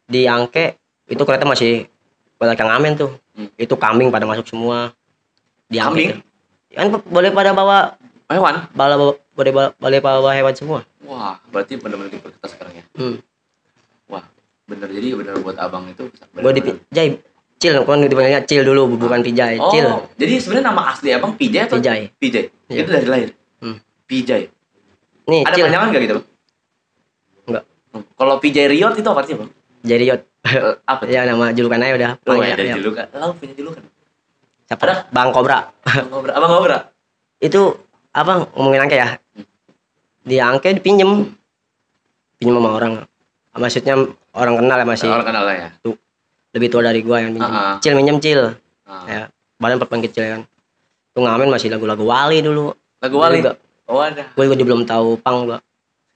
diangke, itu kereta masih banyak yang ngamen tuh. Itu kambing pada masuk semua. Diangke. Kan boleh pada bawa hewan? Boleh bawa hewan semua. Wah, berarti benar-benar di kita sekarang ya. Wah, bener, jadi bener buat abang itu. Gue Jai, Cil, kan dipanggilnya Cil dulu, bukan Pijay. Oh, Cil. jadi sebenarnya nama asli abang Pijay atau? Pijay. Pijay. Iya. Itu dari lahir. Pijay. Nih, ada Cil. panjangan nggak gitu bang? Enggak. Kalau Pijay Riot itu apa artinya bang? Jai Riot. Apa? Ya nama julukan aja udah. Oh ya, ada julukan. Lalu punya julukan. Siapa? Ada? Bang Kobra. Abang Kobra. Itu apa ngomongin angke ya? Dia angke dipinjem sama orang. Maksudnya orang kenal ya, masih orang kenal ya. Tuh, lebih tua dari gua yang minjem. Cil minjem Cil. Ya, badan perpan kecil ya kan. Tuh ngamen masih lagu-lagu Wali dulu. Lagu Wali. Oh ada. Gua juga belum tahu pang gua.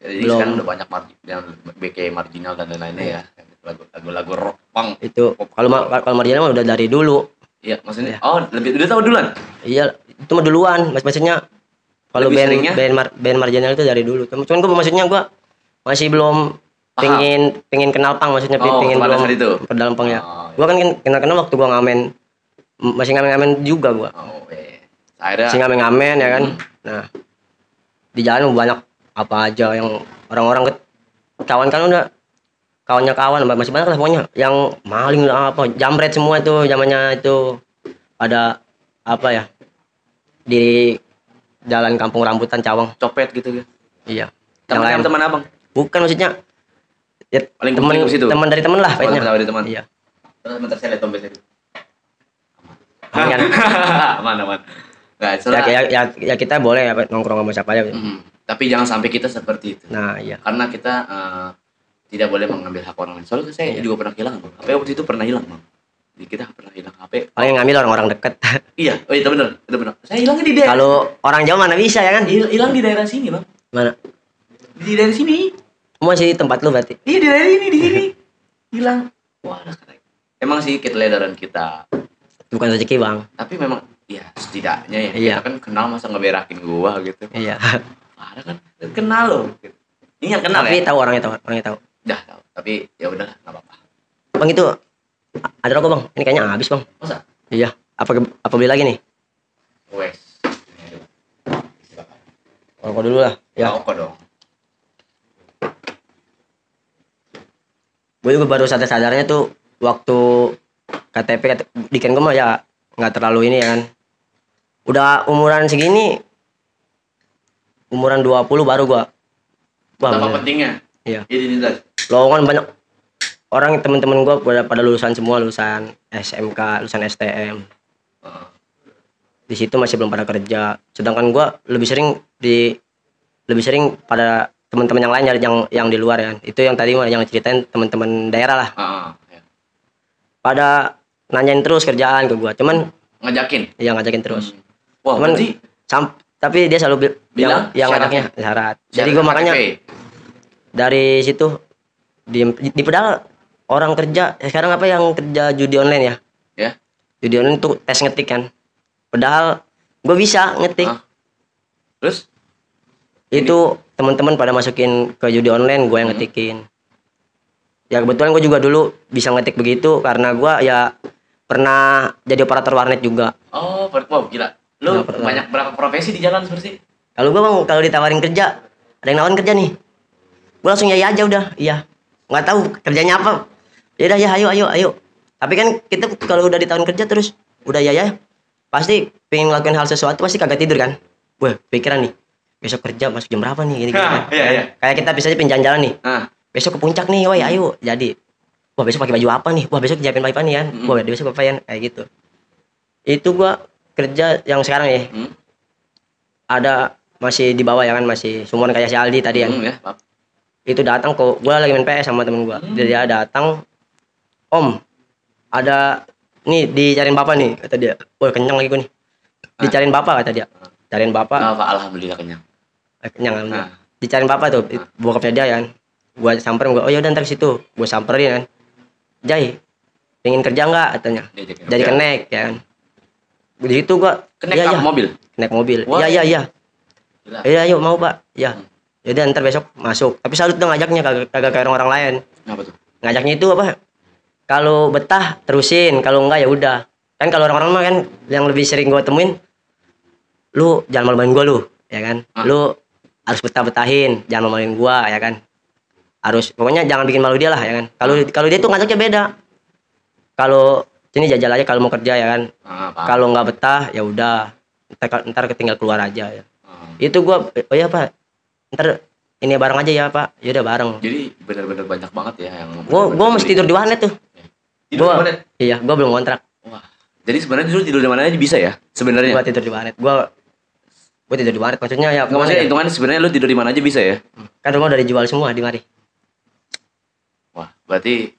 Jadi belum. Sekarang udah banyak yang BK marginal dan lain-lainnya ya. Lagu-lagu rock punk. Itu kalau marginal mah udah dari dulu. Iya, maksudnya. Oh, udah tahu duluan. Iya, itu mah duluan. Maksudnya kalau band marginal itu dari dulu. Cuman gua maksudnya gua masih belum pengen kenal pang, maksudnya pengen belum ke dalam pang ya. Gua kan kenal waktu gua ngamen, masih ngamen juga gua. Masih ngamen ya kan. Nah, di jalan banyak apa aja yang orang-orang kawan kan udah kawannya kawan masih banyak lah pokoknya yang maling apa jambret semua itu zamannya itu ada apa ya di jalan Kampung Rambutan Cawang, copet gitu ya. Iya. Teman abang. Bukan, maksudnya ya, paling teman dari teman lah kayaknya. Teman. Iya. Bentar saya lihat dompet itu. Aman. Aman. Nah, ya kita boleh ya nongkrong sama siapa aja. Tapi jangan sampai kita seperti itu. Nah, iya. Karena kita tidak boleh mengambil hak orang lain. Soalnya saya juga pernah hilang, Bang. HP waktu itu pernah hilang, Bang. Jadi kita pernah hilang HP. Paling ngambil orang-orang dekat. Iya, itu benar. Saya hilangnya di daerah. Kalau orang jauh mana bisa ya kan? Hilang di daerah sini, Bang. Mana? Di daerah sini. Masih tempat lu berarti? Iya, di daerah ini, di sini. Hilang. Wah, keren. Emang sih keteledoran kita. Bukan rezeki, Bang. Tapi memang ya setidaknya ya. Iya. Kita kan kenal, masa ngeberakin gua gitu. Iya. Parah kan? Kenal loh. Ini yang kenal. Tapi ya? tahu orangnya tahu. Dah tahu. Tapi ya udahlah, enggak apa-apa. Bang, itu ada rokok, Bang. Ini kayaknya habis, Bang. Masa? Iya. Apa beli lagi nih? Wes. Rokok dulu lah. Ya. Rokok dong. Gue juga baru sadarnya tuh waktu KTP dikirim gue mah ya nggak terlalu ini ya kan. Udah umuran segini, umuran 20 baru gua. Wah, Betapa bener. pentingnya Iya. identitas. Lowongan banyak orang temen-temen gua pada lulusan semua, lulusan SMK, lulusan STM. Heeh. Di situ masih belum pada kerja. Sedangkan gua lebih sering pada teman-teman yang lain yang di luar ya. Itu yang tadi yang ceritain teman-teman daerah lah. Heeh, ya. Pada nanyain terus kerjaan ke gua. Cuman Ngajakin. yang ngajakin terus. Wah, Cuman berarti tapi dia selalu bilang yang syaratnya? ngajaknya syarat. Jadi syarat gua makanya KTP. dari situ di pedal orang kerja sekarang apa yang kerja judi online ya. Ya. Judi online tuh tes ngetik kan. Padahal gue bisa ngetik. Hah? Terus Itu teman-teman pada masukin ke judi online, gue yang ngetikin. Ya kebetulan gue juga dulu bisa ngetik begitu karena gue ya pernah jadi operator warnet juga. wow, gila. Lu Nggak pernah. banyak berapa profesi di jalan seperti? Kalau gue bang kalau ditawarin kerja, ada yang nawarin kerja nih, gue langsung ya aja udah, iya. Nggak tahu kerjanya apa. Ya udah ya ayo. Tapi kan kita kalau udah ditawarin kerja terus udah ya pasti pengen ngelakuin hal sesuatu pasti kagak tidur kan. Wah pikiran nih besok kerja masuk jam berapa nih gini kan. Iya. Kayak kita bisa aja pinjam jalan nih. Nah, Besok ke puncak nih, woi ayo. Jadi, wah besok pakai baju apa nih? Wah besok nyiapin apa nih kan? Wah besok apa ya? Kayak gitu. Itu gua kerja yang sekarang ya. Ada masih di bawah ya kan, masih sumuran kayak si Aldi tadi kan. ya, Pak. Itu datang kok, gua lagi main PS sama temen gua. Dia datang, Om, ada nih dicariin bapak nih kata dia. Wah kenyang lagi gua nih. Dicariin bapak kata dia. Cariin bapak, Nggak apa, alhamdulillah kenyang. kenyang alhamdulillah. Dicariin bapak tuh, bokapnya dia kan. Gua samperin gua, oh ya udah ntar ke situ. Gua samperin kan. Jai, pengen kerja nggak katanya. Diajakin Jadi kerja. kenek ya kan. Di situ gua Kenek apa, mobil? Kenek mobil. Wah. Iya. Gila. Iya yuk mau Pak. Ya. Jadi ntar besok masuk. Tapi salut dong ngajaknya kagak kayak orang lain. Kenapa tuh? Ngajaknya itu apa? Kalau betah terusin, kalau enggak ya udah. Kan kalau orang-orang mah kan yang lebih sering gua temuin, lu jangan malu-maluin gua lu, ya kan? Lu harus betah-betahin, jangan malu-maluin gua, ya kan? Harus pokoknya jangan bikin malu dia lah, ya kan? Kalau dia tuh ngajaknya beda. Kalau sini jajal aja kalau mau kerja ya kan. Paham. Kalau nggak betah ya udah. Ntar ketinggal keluar aja ya. Hmm. Itu gua oh ya Pak. Ntar ini bareng aja ya Pak. Ya udah bareng. Jadi benar-benar banyak banget ya yang Gua mesti tidur di warnet tuh. Tidur di mana? Iya, gua belum kontrak. Wah. Jadi sebenarnya dulu tidur di mana aja bisa ya? Sebenarnya. Gua tidur di warnet. Gua tidur di warnet maksudnya ya. Nggak gimana maksudnya ya? hitungannya sebenarnya lu tidur di mana aja bisa ya? Kan rumah udah dijual semua di mari. Wah, berarti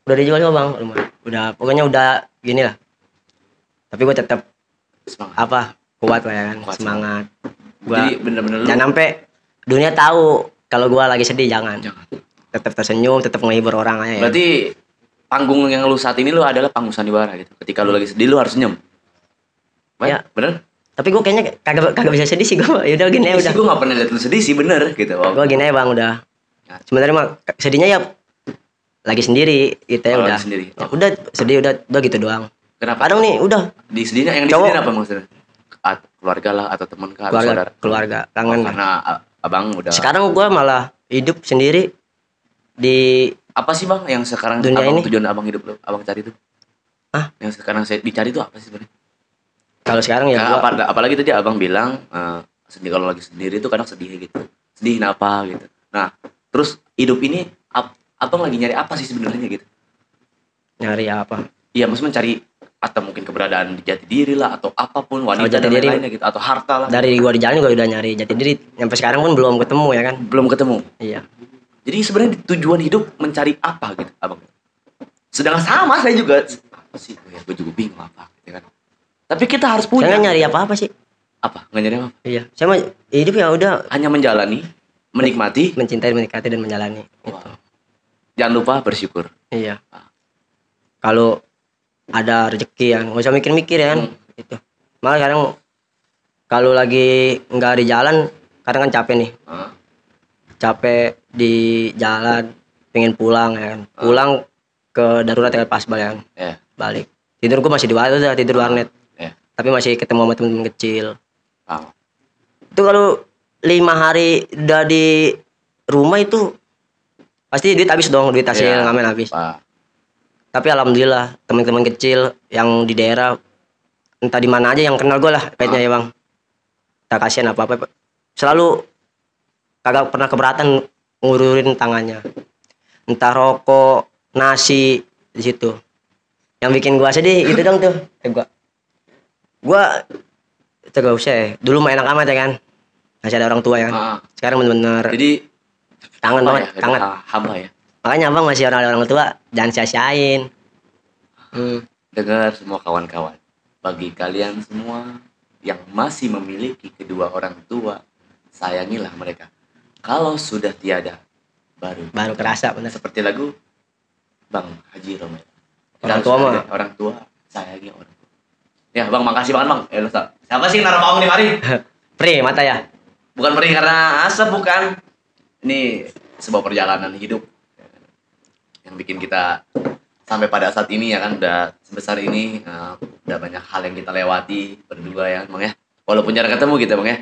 Udah dijual semua Bang rumah. Udah pokoknya udah gini lah. Tapi gua tetap semangat. apa? Kuat lah ya kan, Kuat, semangat. Gua Jadi bener-bener lu jangan sampai dunia tahu kalau gua lagi sedih jangan. jangan. Tetap tersenyum, tetap menghibur orang aja ya. Berarti panggung yang lu saat ini lu adalah panggung sandiwara gitu. Ketika lu lagi sedih lu harus senyum. Ya. Bener? Tapi gue kayaknya kagak bisa sedih sih gue. Ya udah gini aja udah. Gue gak pernah liat lu sedih sih bener gitu. Gue gini aja Bang udah. Sebenarnya mah sedihnya ya lagi sendiri gitu ya Oh, udah. lagi sendiri. Ya, udah sedih udah gitu doang. Kenapa? Kadang nih udah Di sedihnya yang Cowok. disedihin apa maksudnya? Keluarga lah atau teman kah atau saudara? keluarga kangen. Karena abang udah. Sekarang gue malah hidup sendiri di Apa sih bang yang sekarang Dunia abang ini? tujuan abang hidup lu? Abang cari itu? Hah? Yang sekarang saya dicari itu apa sih sebenarnya? kalau sekarang ya Karena gue apalagi tadi abang bilang sedih kalau lagi sendiri itu kadang sedih gitu. Sedih kenapa gitu. Nah, terus hidup ini abang lagi nyari apa sih sebenarnya gitu? nyari apa? Iya, maksudnya mencari atau mungkin keberadaan di jati diri lah atau apapun wanita jati dan diri. lain-lainnya gitu atau harta lah. Dari gue di jalan juga udah nyari jati diri. Sampai sekarang pun belum ketemu ya kan? Belum ketemu. Iya. Jadi sebenarnya tujuan hidup mencari apa gitu, abang? Sedangkan sama saya juga apa sih? Ya, gue juga bingung apa, gitu kan? Tapi kita harus Saya punya. nggak nyari apa-apa sih. Apa? Nggak nyari apa? Iya. Saya mah hidup ya udah Hanya menjalani, menikmati. mencintai, menikmati dan menjalani. Wow. Jangan lupa bersyukur. Iya. Kalau ada rezeki ya, nggak usah mikir-mikir ya kan. Itu. Malah kadang kalau lagi nggak di jalan, kadang kan capek nih. Hah? Capek di jalan, pengen pulang ya kan. Pulang ke darurat ya pas balik kan. Ya. Balik. Tidur gua masih di warnet, udah tidur warnet. Ya. Tapi masih ketemu sama temen-temen kecil. Paham. Itu kalau 5 hari udah di rumah itu pasti duit habis dong, duit hasil Iya. ngamen habis. Pak. Tapi alhamdulillah teman-teman kecil yang di daerah entah di mana aja yang kenal gue lah pahitnya ya bang. Tak kasihan apa-apa selalu kagak pernah keberatan ngururin tangannya. Entah rokok, nasi di situ. Yang bikin gua sedih itu dong tuh. Gua itu gak usah ya. Dulu mah enak amat ya kan. Masih ada orang tua ya kan. Sekarang bener-bener Jadi kangen apa banget, ya, kangen. hamba ya. Makanya abang masih orang tua jangan sia-siain. Dengar semua kawan-kawan, bagi kalian semua yang masih memiliki kedua orang tua, sayangilah mereka. Kalau sudah tiada, Baru kerasa bener. seperti lagu Bang Haji Romeo. Orang tua mah. Orang tua sayangi orang tua. Ya Bang, makasih banget Bang. Siapa sih naruh bang di mari? Pri mata ya. Bukan perih karena asap, bukan. Ini sebuah perjalanan hidup yang bikin kita sampai pada saat ini ya kan, udah sebesar ini, udah banyak hal yang kita lewati berdua ya Bang ya. Walaupun jarang ketemu gitu Bang ya.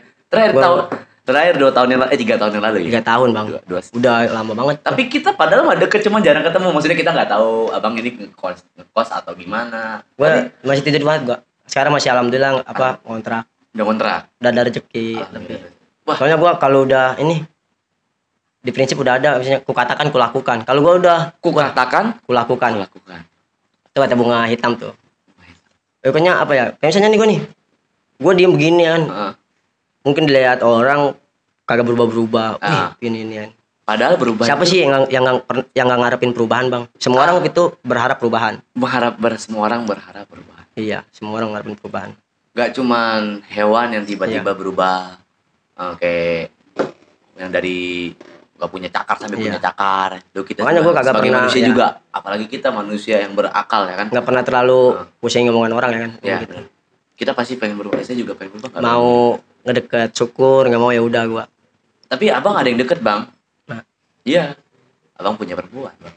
Terakhir 2 tahun yang lalu, 3 tahun yang lalu ya. 3 tahun bang. Dua. Udah lama banget. Tapi kita padahal mah deket, cuma jarang ketemu. Maksudnya kita nggak tahu abang ini ngekos atau gimana. Gua masih tidur banget gua. Sekarang masih alhamdulillah kontrak. Udah kontrak. Udah ada rezeki. Alhamdulillah. Wah, Soalnya gua kalau udah ini di prinsip udah ada misalnya kukatakan kulakukan. Kalau gua udah kukatakan, kulakukan. lakukan. Itu kata bunga hitam tuh. Pokoknya apa ya? Kayak misalnya nih gua nih. Gua diem begini kan. Mungkin dilihat orang kagak berubah-berubah. Wih, ini kan. Padahal berubah. Siapa sih yang nggak ngarepin perubahan, Bang? Semua orang itu berharap perubahan. Semua orang berharap perubahan. Iya, semua orang ngarepin perubahan. Gak cuman hewan yang tiba-tiba berubah, kayak yang dari gak punya cakar sampai punya cakar. Loh, kita makanya gua kagak sebagai pernah manusia juga, apalagi kita manusia yang berakal ya kan. Nggak pernah terlalu pusing ngomongan orang ya kan. Ya, gitu. kita pasti pengen berubah. Saya juga pengen berubah. Mau ngedeket syukur, nggak mau ya udah gua. Tapi abang ada yang deket Bang. Nah. Iya. Abang punya perempuan Bang.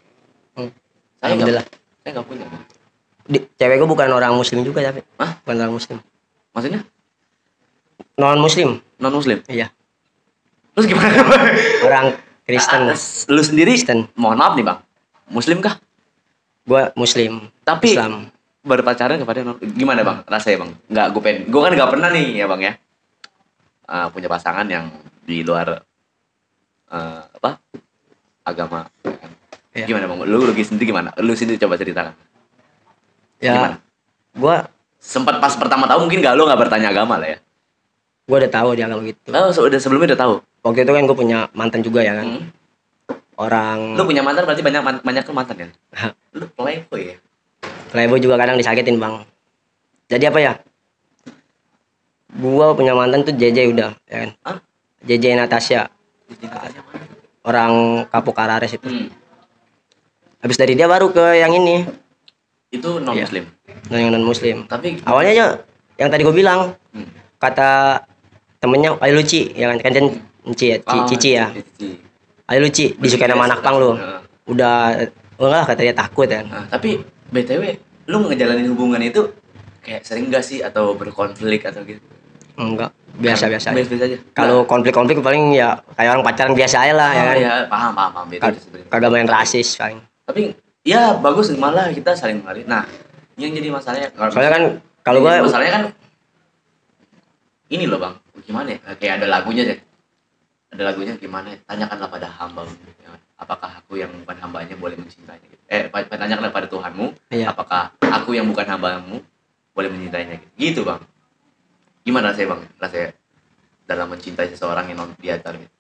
Saya Alhamdulillah. Saya nggak punya Bang. Cewek gua bukan orang muslim juga tapi. Hah? Bukan orang muslim. Maksudnya? Non muslim. Non muslim? Iya. Terus gimana Bang? Orang Kristen. Lu sendiri? Kristen. Mohon maaf nih Bang. Muslim kah? Gua muslim. Tapi Islam. berpacaran kepada gimana Bang? Rasanya Bang? Nggak, gue kan nggak pernah nih ya Bang ya. Punya pasangan yang di luar agama ya kan? Iya. Gimana Bang? Lu sendiri gimana? Lu sendiri coba ceritakan. Ya. Gimana? Gua Sempat pas pertama tahu mungkin nggak bertanya agama lah ya. udah tahu dia kalau gitu. Oh, sebelumnya udah tahu. Waktu itu kan gue punya mantan juga ya kan. Orang Lu punya mantan berarti banyak mantan ya? Lu playboy ya? playboy juga kadang disakitin bang. Jadi apa ya? Gua punya mantan tuh JJ udah ya kan. Hah? JJ Natasha. Orang Kapuk Arares itu. Habis dari dia baru ke yang ini. Itu non muslim. Yang non muslim. Tapi awalnya aja yang tadi gue bilang kata temennya Ayo Luci ya kan Cici ya Cici ya. Ayo Luci disukai sama anak pang lu. Udah enggak kata dia takut kan. Tapi BTW lu ngejalanin hubungan itu kayak sering gak sih atau berkonflik atau gitu? Enggak, biasa aja. Biasa aja. Kalau konflik paling ya kayak orang pacaran biasa aja lah ya kan. Iya, paham beda sebenarnya. Kagak main rasis paling. Tapi ya bagus, malah kita saling mengerti. Nah, yang jadi masalahnya Soalnya kan kalau gua masalahnya kan ini loh Bang, gimana ya? Kayak ada lagunya deh. Ada lagunya gimana? Tanyakanlah pada hamba, apakah aku yang bukan hambanya boleh mencintainya? Tanyakanlah pada Tuhanmu, apakah aku yang bukan hambamu boleh mencintainya? Gitu Bang. Gimana rasanya Bang? Rasanya dalam mencintai seseorang yang non biadar gitu.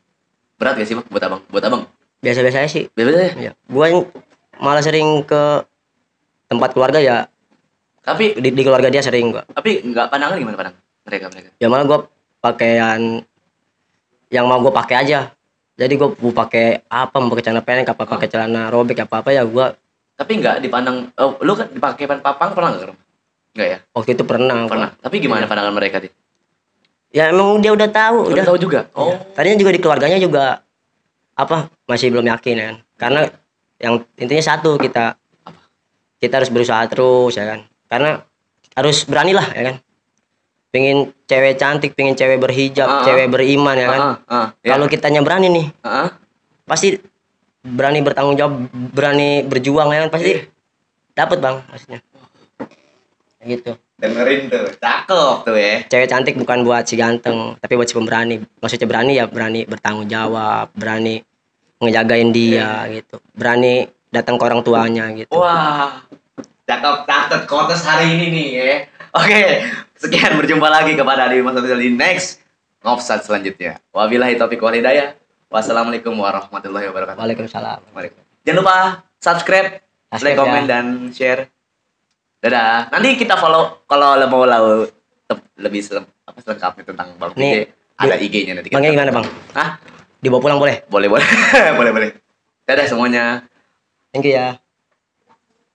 Berat gak sih Bang buat abang? Biasa-biasa aja sih. Biasa ya? Iya. Gua malah sering ke tempat keluarga ya. Tapi di keluarga dia sering gua. Tapi nggak pandangan gimana pandang mereka? Ya malah gua pakaian yang mau gua pakai aja. Jadi gua mau pakai apa, mau pakai celana pendek apa pakai celana robek apa ya gua. Tapi nggak dipandang. Oh, lu kan dipakai papang pernah nggak? Nggak ya? Waktu itu pernah. Tapi gimana pandangan mereka sih? Ya emang dia udah tahu. Udah tahu juga. Oh. Ya. Tadinya juga di keluarganya juga masih belum yakin kan. Karena yang intinya satu kita harus berusaha terus ya kan. Karena harus berani lah ya kan. Pengen cewek cantik, pengen cewek berhijab, cewek beriman ya kan. Kalau kitanya berani nih, pasti berani bertanggung jawab, berani berjuang ya kan pasti dapat bang maksudnya. Gitu. Dengerin tuh, cakep tuh ya. Cewek cantik bukan buat si ganteng, tapi buat si pemberani. Maksudnya berani ya berani bertanggung jawab, berani ngejagain dia gitu, berani datang ke orang tuanya gitu. Wah, cakep catat kotes hari ini nih ya. Oke, sekian, berjumpa lagi kepada Dimas Official di next Ngofsan selanjutnya. Wabillahi taufiq wal hidayah. Wassalamualaikum warahmatullahi wabarakatuh. Waalaikumsalam. Jangan lupa subscribe, like, komen, dan share. Dadah. Nanti kita follow kalau mau lebih selengkapnya tentang Bang PJ. Ada IG-nya nanti. Bangnya gimana bang? Hah? Dibawa pulang boleh? Boleh. Boleh. Dadah semuanya. Thank you ya.